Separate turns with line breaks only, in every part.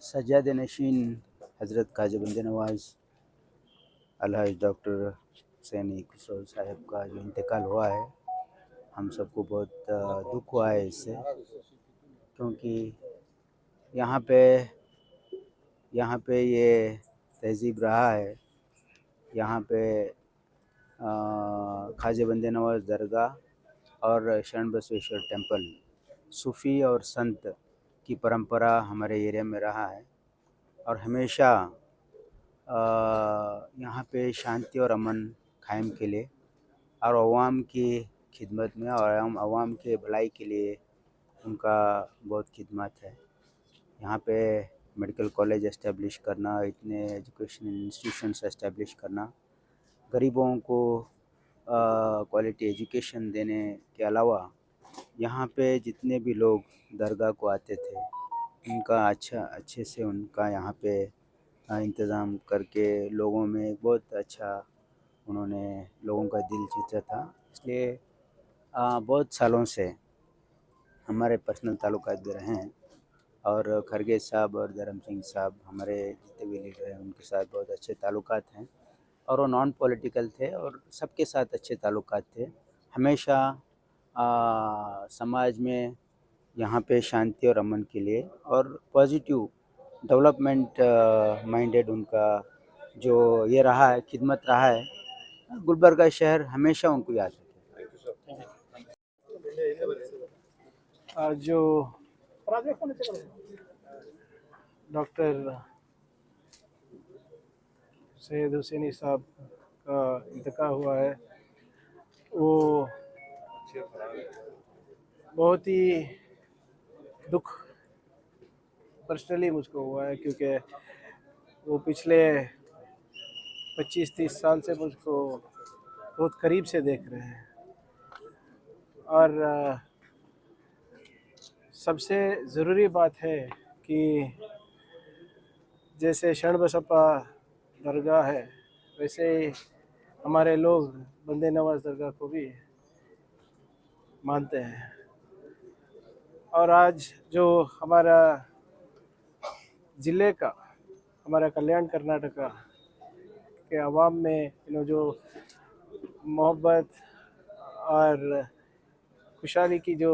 सज्जाद नशीन हज़रत ख्वाजा बंदे नवाज़ अलहाज डॉक्टर सैनी खुसरो साहब का जो इंतकाल हुआ है, हम सबको बहुत दुख हुआ है इससे, क्योंकि यहाँ पे ये तहज़ीब रहा है। यहाँ पे ख्वाजा बंदे नवाज़ दरगाह और शरण बसवेश्वर टेंपल सूफ़ी और संत की परंपरा हमारे एरिया में रहा है और हमेशा यहाँ पे शांति और अमन कायम के लिए और अवाम की खिदमत में और अवाम के भलाई के लिए उनका बहुत खिदमत है। यहाँ पे मेडिकल कॉलेज एस्टेब्लिश करना, इतने एजुकेशनल इंस्टीट्यूशंस एस्टेब्लिश करना, गरीबों को क्वालिटी एजुकेशन देने के अलावा यहाँ पे जितने भी लोग दरगाह को आते थे उनका अच्छे से उनका यहाँ पे इंतज़ाम करके लोगों में एक बहुत अच्छा उन्होंने लोगों का दिल जीता था। इसलिए बहुत सालों से हमारे पर्सनल ताल्लुकात भी रहे हैं और खरगे साहब और धर्म सिंह साहब हमारे जितने भी लीडर हैं उनके साथ बहुत अच्छे ताल्लुकात हैं और वो नॉन पॉलिटिकल थे और सबके साथ अच्छे ताल्लुकात थे। हमेशा समाज में यहाँ पे शांति और अमन के लिए और पॉजिटिव डेवलपमेंट माइंडेड उनका जो ये रहा है, खिदमत रहा है। गुलबर्गा शहर हमेशा उनको याद रखेगा।
आज जो डॉक्टर सैयद हुसैनी साहब का इंतकाल हुआ है, वो बहुत ही दुख पर्सनली मुझको हुआ है, क्योंकि वो पिछले 25-30 साल से मुझको बहुत करीब से देख रहे हैं और सबसे ज़रूरी बात है कि जैसे शरण बसप्पा दरगाह है वैसे ही हमारे लोग बंदे नवाज दरगाह को भी मानते हैं। और आज जो हमारा ज़िले का, हमारा कल्याण कर्नाटका के आवाम में जो मोहब्बत और खुशहाली की जो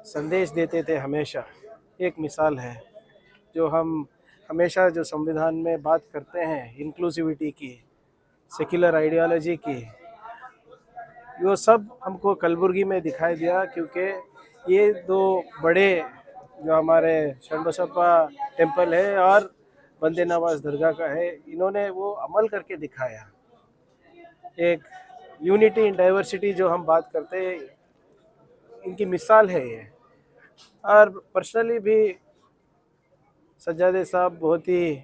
संदेश देते थे, हमेशा एक मिसाल है। जो हम हमेशा जो संविधान में बात करते हैं इंक्लूसिविटी की, सेक्युलर आइडियोलॉजी की, वो सब हमको कलबुर्गी में दिखाई दिया, क्योंकि ये दो बड़े जो हमारे शरण बसप्पा टेम्पल है और बंदे नवाज दरगाह का है, इन्होंने वो अमल करके दिखाया। एक यूनिटी इन डाइवर्सिटी जो हम बात करते हैं, इनकी मिसाल है ये। और पर्सनली भी सज्जादे साहब बहुत ही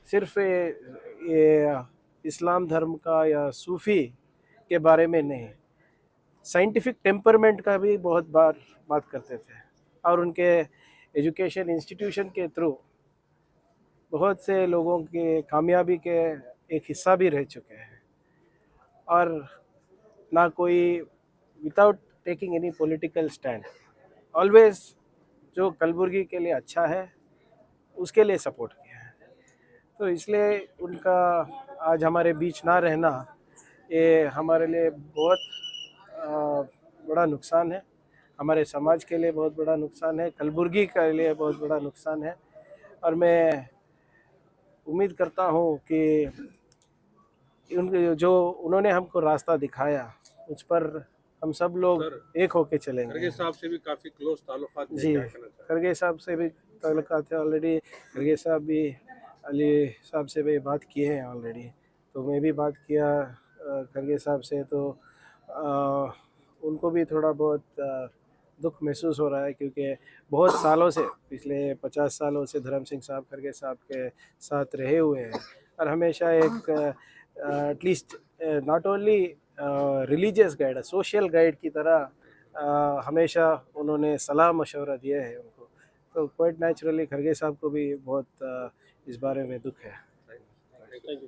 सिर्फ ये इस्लाम धर्म का या सूफ़ी के बारे में नहीं, साइंटिफिक टेम्परमेंट का भी बहुत बार बात करते थे, और उनके एजुकेशन इंस्टीट्यूशन के थ्रू बहुत से लोगों के कामयाबी के एक हिस्सा भी रह चुके हैं। और ना कोई without taking any political stand, always जो कलबुर्गी के लिए अच्छा है उसके लिए सपोर्ट किया है। तो इसलिए उनका आज हमारे बीच ना रहना ये हमारे लिए बहुत बड़ा नुकसान है, हमारे समाज के लिए बहुत बड़ा नुकसान है, कलबुर्गी के लिए बहुत बड़ा नुकसान है। और मैं उम्मीद करता हूँ कि जो उन्होंने हमको रास्ता दिखाया उस पर हम सब लोग एक होके चलेंगे।
खरगे साहब से भी काफी क्लोज ताल्लुकात थे,
जी,
क्या कहना चाहेंगे?
खरगे साहब से भी ताल्लुकात है ऑलरेडी, खरगे साहब भी अली साहब से भी बात किए हैं ऑलरेडी, तो मैं भी बात किया खरगे साहब से, तो उनको भी थोड़ा बहुत दुख महसूस हो रहा है, क्योंकि बहुत सालों से, पिछले 50 सालों से धर्म सिंह साहब खरगे साहब के साथ रहे हुए हैं, और हमेशा एक at least not only religious guide, social guide की तरह हमेशा उन्होंने सलाह मशवरा दिया है उनको। तो क्वाइट नेचुरली खरगे साहब को भी बहुत इस बारे में दुख है।
Thank you.